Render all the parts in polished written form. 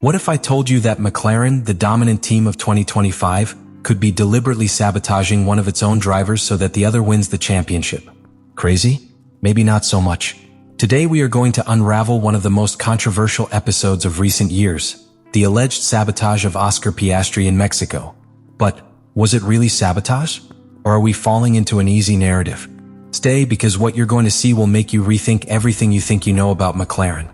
What if I told you that McLaren, the dominant team of 2025, could be deliberately sabotaging one of its own drivers so that the other wins the championship? Crazy? Maybe not so much. Today we are going to unravel one of the most controversial episodes of recent years, the alleged sabotage of Oscar Piastri in Mexico. But was it really sabotage? Or are we falling into an easy narrative? Stay, because what you're going to see will make you rethink everything you think you know about McLaren.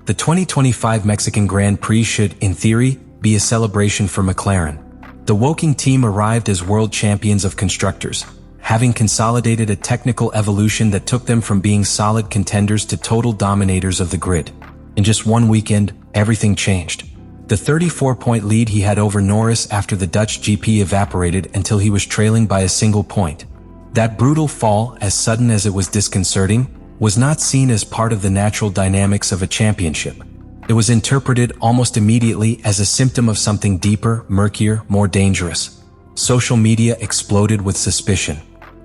The 2025 Mexican Grand Prix should, in theory, be a celebration for McLaren. The Woking team arrived as world champions of constructors, having consolidated a technical evolution that took them from being solid contenders to total dominators of the grid. In just one weekend, everything changed. The 34-point lead he had over Norris after the Dutch GP evaporated until he was trailing by a single point. That brutal fall, as sudden as it was disconcerting, was not seen as part of the natural dynamics of a championship. It was interpreted almost immediately as a symptom of something deeper, murkier, more dangerous. Social media exploded with suspicion.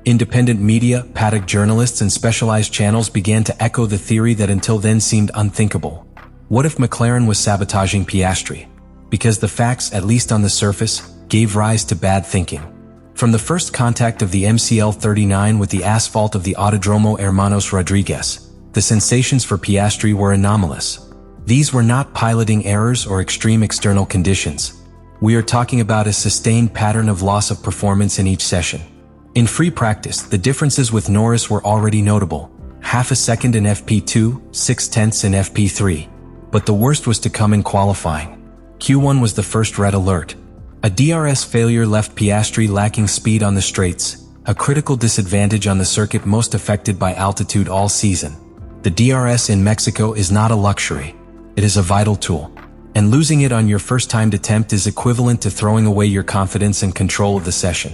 Independent media, paddock journalists, and specialized channels began to echo the theory that until then seemed unthinkable. What if McLaren was sabotaging Piastri? Because the facts, at least on the surface, gave rise to bad thinking. From the first contact of the MCL-39 with the asphalt of the Autodromo Hermanos Rodriguez, the sensations for Piastri were anomalous. These were not piloting errors or extreme external conditions. We are talking about a sustained pattern of loss of performance in each session. In free practice, the differences with Norris were already notable: half a second in FP2, 0.6 in FP3. But the worst was to come in qualifying. Q1 was the first red alert. A DRS failure left Piastri lacking speed on the straights, a critical disadvantage on the circuit most affected by altitude all season. The DRS in Mexico is not a luxury. It is a vital tool. And losing it on your first-timed attempt is equivalent to throwing away your confidence and control of the session.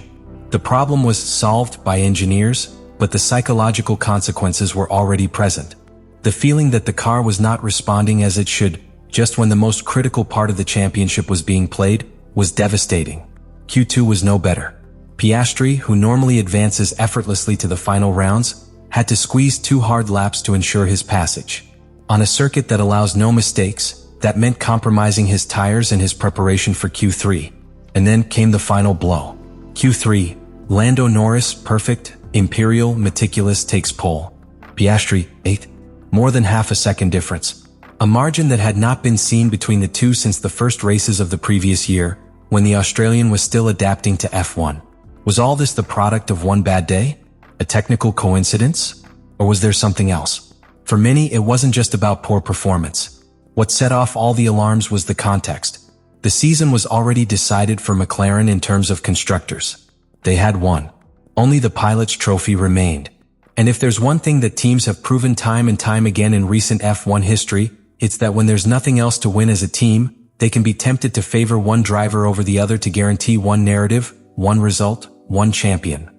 The problem was solved by engineers, but the psychological consequences were already present. The feeling that the car was not responding as it should, just when the most critical part of the championship was being played, was devastating. Q2 was no better. Piastri, who normally advances effortlessly to the final rounds, had to squeeze 2 hard laps to ensure his passage. On a circuit that allows no mistakes, that meant compromising his tires and his preparation for Q3. And then came the final blow. Q3, Lando Norris, perfect, imperial, meticulous, takes pole. Piastri, 8th. More than half a second difference. A margin that had not been seen between the two since the first races of the previous year, when the Australian was still adapting to F1. Was all this the product of one bad day? A technical coincidence? Or was there something else? For many, it wasn't just about poor performance. What set off all the alarms was the context. The season was already decided for McLaren in terms of constructors. They had won. Only the pilot's trophy remained. And if there's one thing that teams have proven time and time again in recent F1 history, it's that when there's nothing else to win as a team, they can be tempted to favor one driver over the other to guarantee one narrative, one result, one champion.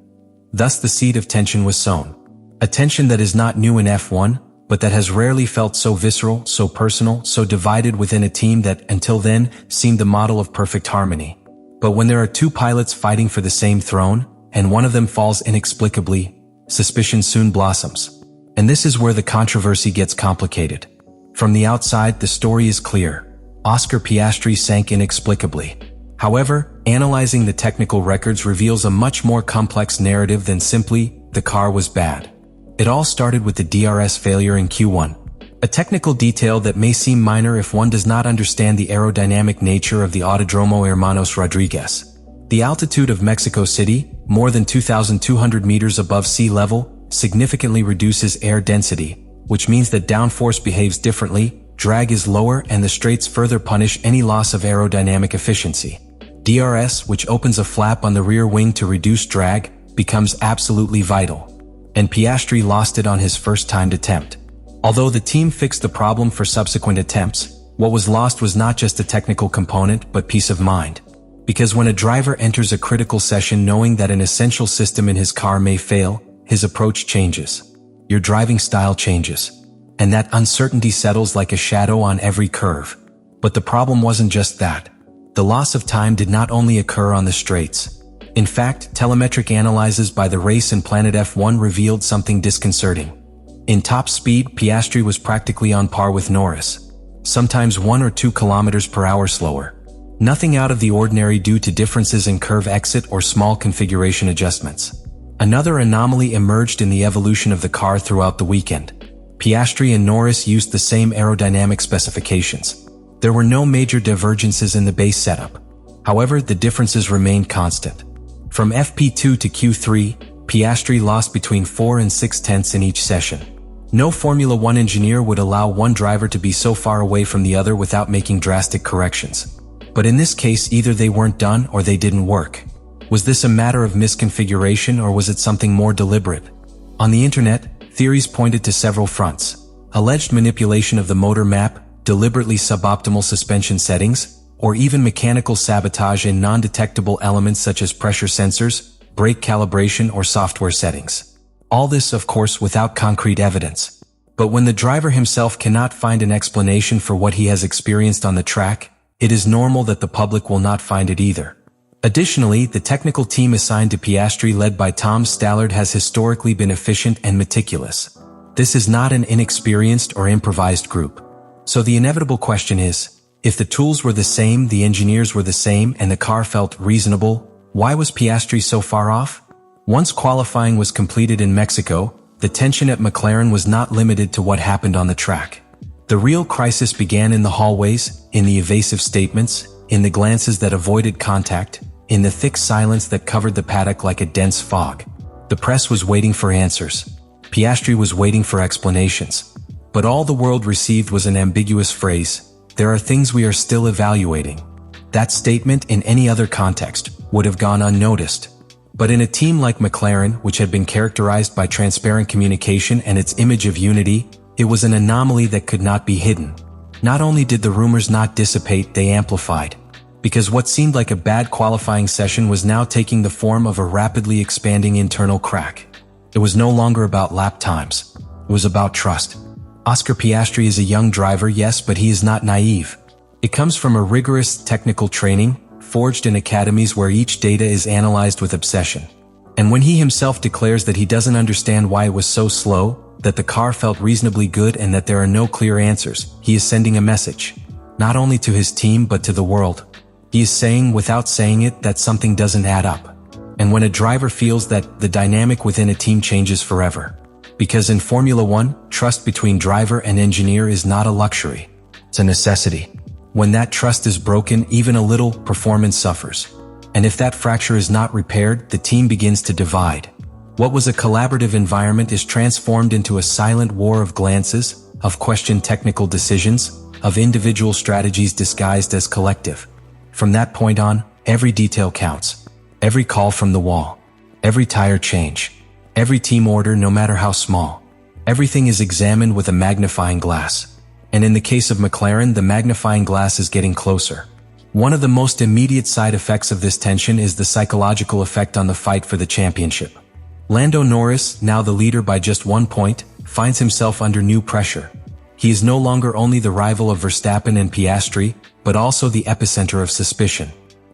Thus the seed of tension was sown. A tension that is not new in F1, but that has rarely felt so visceral, so personal, so divided within a team that, until then, seemed the model of perfect harmony. But when there are 2 pilots fighting for the same throne, and one of them falls inexplicably, suspicion soon blossoms. And this is where the controversy gets complicated. From the outside, the story is clear. Oscar Piastri sank inexplicably. However, analyzing the technical records reveals a much more complex narrative than simply, the car was bad. It all started with the DRS failure in Q1. A technical detail that may seem minor if one does not understand the aerodynamic nature of the Autodromo Hermanos Rodriguez. The altitude of Mexico City, more than 2,200 meters above sea level, significantly reduces air density, which means that downforce behaves differently, drag is lower, and the straights further punish any loss of aerodynamic efficiency. DRS, which opens a flap on the rear wing to reduce drag, becomes absolutely vital. And Piastri lost it on his first-timed attempt. Although the team fixed the problem for subsequent attempts, what was lost was not just a technical component, but peace of mind. Because when a driver enters a critical session knowing that an essential system in his car may fail, his approach changes. Your driving style changes. And that uncertainty settles like a shadow on every curve. But the problem wasn't just that. The loss of time did not only occur on the straights. In fact, telemetric analyses by the race and Planet F1 revealed something disconcerting. In top speed, Piastri was practically on par with Norris. sometimes 1 or 2 kilometers per hour slower. Nothing out of the ordinary due to differences in curve exit or small configuration adjustments. Another anomaly emerged in the evolution of the car throughout the weekend. Piastri and Norris used the same aerodynamic specifications. There were no major divergences in the base setup. However, the differences remained constant. From FP2 to Q3, Piastri lost between 4 and 6 tenths in each session. No Formula 1 engineer would allow one driver to be so far away from the other without making drastic corrections. But in this case, either they weren't done or they didn't work. Was this a matter of misconfiguration or was it something more deliberate? On the internet, theories pointed to several fronts. Alleged manipulation of the motor map, deliberately suboptimal suspension settings, or even mechanical sabotage in non-detectable elements such as pressure sensors, brake calibration, or software settings. All this, of course, without concrete evidence. But when the driver himself cannot find an explanation for what he has experienced on the track, it is normal that the public will not find it either. Additionally, the technical team assigned to Piastri led by Tom Stallard has historically been efficient and meticulous. This is not an inexperienced or improvised group. So the inevitable question is, if the tools were the same, the engineers were the same, and the car felt reasonable, why was Piastri so far off? Once qualifying was completed in Mexico, the tension at McLaren was not limited to what happened on the track. The real crisis began in the hallways, in the evasive statements, in the glances that avoided contact, in the thick silence that covered the paddock like a dense fog. The press was waiting for answers. Piastri was waiting for explanations. But all the world received was an ambiguous phrase, "There are things we are still evaluating." That statement in any other context would have gone unnoticed. But in a team like McLaren, which had been characterized by transparent communication and its image of unity, it was an anomaly that could not be hidden. Not only did the rumors not dissipate, they amplified. Because what seemed like a bad qualifying session was now taking the form of a rapidly expanding internal crack. It was no longer about lap times. It was about trust. Oscar Piastri is a young driver, yes, but he is not naive. It comes from a rigorous technical training, forged in academies where each data is analyzed with obsession. And when he himself declares that he doesn't understand why it was so slow, that the car felt reasonably good and that there are no clear answers, he is sending a message. Not only to his team but to the world. He is saying, without saying it, that something doesn't add up. And when a driver feels that, the dynamic within a team changes forever. Because in Formula 1, trust between driver and engineer is not a luxury. It's a necessity. When that trust is broken, even a little performance suffers. And if that fracture is not repaired, the team begins to divide. What was a collaborative environment is transformed into a silent war of glances, of questioned technical decisions, of individual strategies disguised as collective. From that point on, every detail counts. Every call from the wall. Every tire change. Every team order, no matter how small. Everything is examined with a magnifying glass. And in the case of McLaren, the magnifying glass is getting closer. One of the most immediate side effects of this tension is the psychological effect on the fight for the championship. Lando Norris, now the leader by just 1 point, finds himself under new pressure. He is no longer only the rival of Verstappen and Piastri, but also the epicenter of suspicion.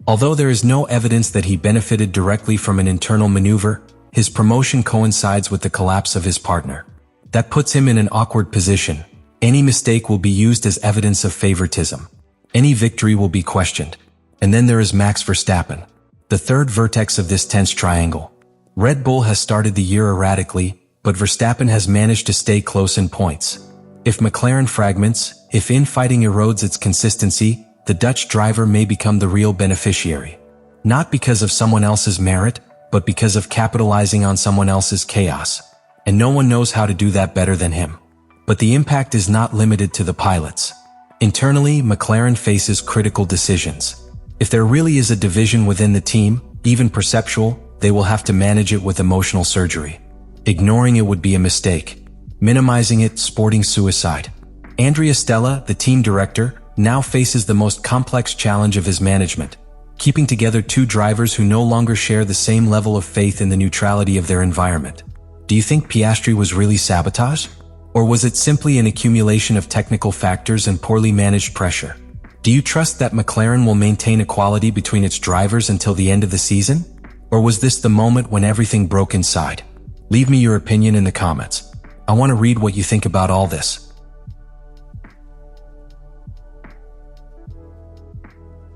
Although there is no evidence that he benefited directly from an internal maneuver, his promotion coincides with the collapse of his partner. That puts him in an awkward position. Any mistake will be used as evidence of favoritism. Any victory will be questioned. And then there is Max Verstappen, the third vertex of this tense triangle. Red Bull has started the year erratically, but Verstappen has managed to stay close in points. If McLaren fragments, if infighting erodes its consistency, the Dutch driver may become the real beneficiary. Not because of someone else's merit, but because of capitalizing on someone else's chaos. And no one knows how to do that better than him. But the impact is not limited to the pilots. Internally, McLaren faces critical decisions. If there really is a division within the team, even perceptual, they will have to manage it with emotional surgery. Ignoring it would be a mistake. Minimizing it, sporting suicide. Andrea Stella, the team director, now faces the most complex challenge of his management. Keeping together two drivers who no longer share the same level of faith in the neutrality of their environment. Do you think Piastri was really sabotage? Or was it simply an accumulation of technical factors and poorly managed pressure? Do you trust that McLaren will maintain equality between its drivers until the end of the season? Or was this the moment when everything broke inside? Leave me your opinion in the comments. I want to read what you think about all this.